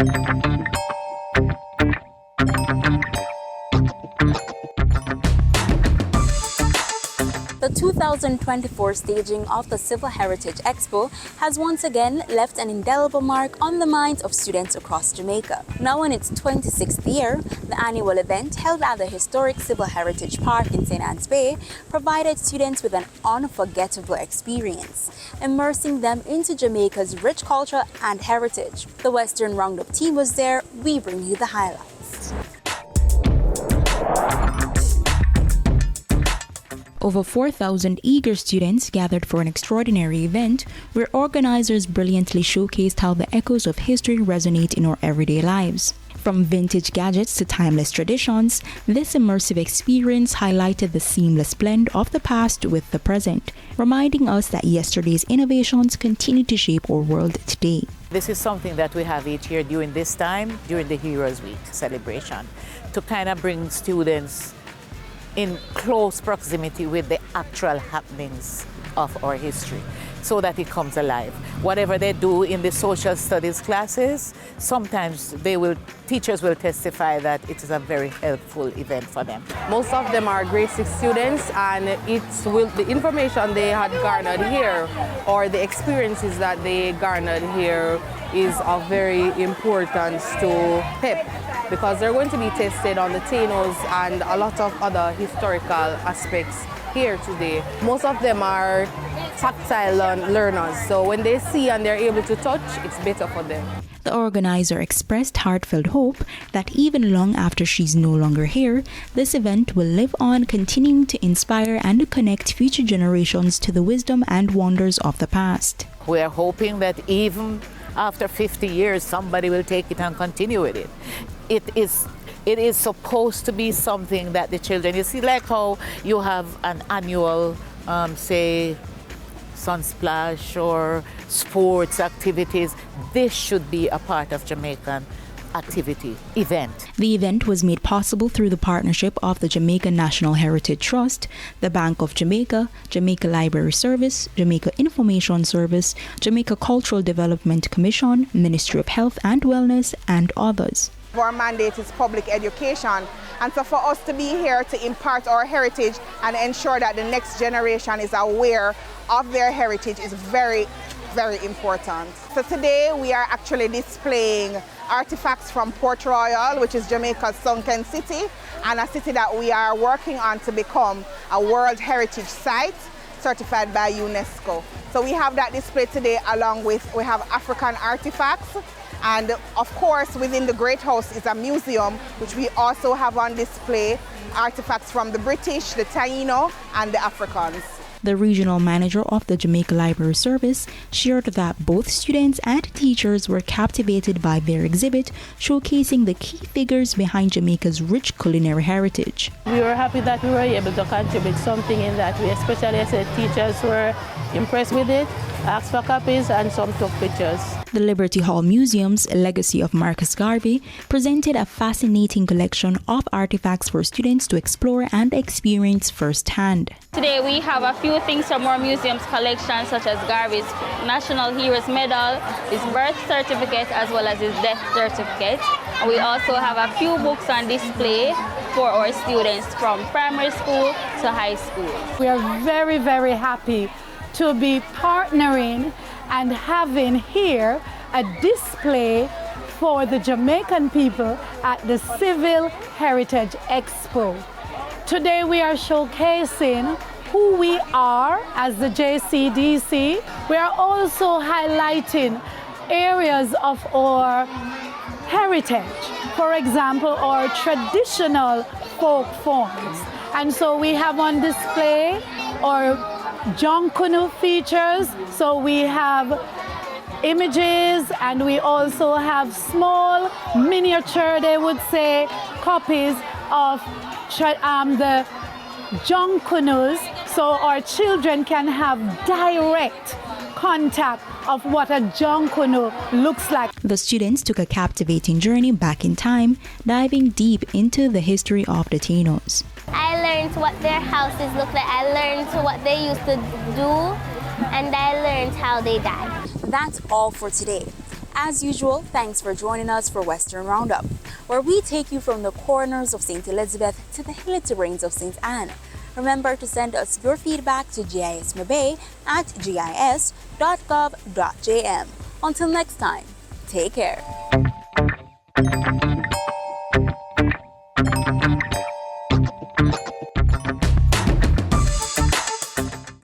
The 2024 staging of the Civil Heritage Expo has once again left an indelible mark on the minds of students across Jamaica. Now in its 26th year, the annual event held at the historic Civil Heritage Park in St. Anne's Bay provided students with an unforgettable experience, immersing them into Jamaica's rich culture and heritage. The Western Roundup team was there. We bring you the highlights. Over 4,000 eager students gathered for an extraordinary event where organizers brilliantly showcased how the echoes of history resonate in our everyday lives. From vintage gadgets to timeless traditions, this immersive experience highlighted the seamless blend of the past with the present, reminding us that yesterday's innovations continue to shape our world today. This is something that we have each year during this time, during the Heroes Week celebration, to kind of bring students in close proximity with the actual happenings of our history so that it comes alive. Whatever they do in the social studies classes, sometimes teachers will testify that it is a very helpful event for them. Most of them are grade 6 students, and the information they had garnered here or the experiences that they garnered here is of very importance to PEP, because they're going to be tested on the Tainos and a lot of other historical aspects here today. Most of them are tactile learners, so when they see and they're able to touch, it's better for them. The organizer expressed heartfelt hope that even long after she's no longer here, this event will live on, continuing to inspire and connect future generations to the wisdom and wonders of the past. We are hoping that even after 50 years, somebody will take it and continue with it. It is supposed to be something that the children, you see, like how you have an annual, say, Sunsplash or sports activities. This should be a part of Jamaican activity event. The event was made possible through the partnership of the Jamaica National Heritage Trust, the Bank of Jamaica, Jamaica Library Service, Jamaica Information Service, Jamaica Cultural Development Commission, Ministry of Health and Wellness, and others. Our mandate is public education, and so for us to be here to impart our heritage and ensure that the next generation is aware of their heritage is very, very important. So today we are actually displaying artifacts from Port Royal, which is Jamaica's sunken city, and a city that we are working on to become a World Heritage Site certified by UNESCO. So we have that display today, along with we have African artifacts. And of course, within the Great House is a museum, which we also have on display artifacts from the British, the Taino, and the Africans. The regional manager of the Jamaica Library Service shared that both students and teachers were captivated by their exhibit, showcasing the key figures behind Jamaica's rich culinary heritage. We were happy that we were able to contribute something in that way, especially as the teachers were impressed with it, asked for copies, and some took pictures. The Liberty Hall Museum's Legacy of Marcus Garvey presented a fascinating collection of artifacts for students to explore and experience firsthand. Today we have a few things from our museum's collection, such as Garvey's National Heroes Medal, his birth certificate, as well as his death certificate. And we also have a few books on display for our students from primary school to high school. We are very, very happy to be partnering and having here a display for the Jamaican people at the Civil Heritage Expo. Today we are showcasing who we are as the JCDC. We are also highlighting areas of our heritage, for example, our traditional folk forms. And so we have on display our Jonkunu features, so we have images and we also have small miniature, they would say, copies of the Jonkunus, so our children can have direct contact of what a Jonkunu looks like. The students took a captivating journey back in time, diving deep into the history of the Tainos. I learned what their houses look like. I learned what they used to do, and I learned how they died. That's all for today. As usual, thanks for joining us for Western Roundup, where we take you from the corners of St. Elizabeth to the hilly terrains of St. Anne. Remember to send us your feedback to gismabay@gis.gov.jm. Until next time, take care.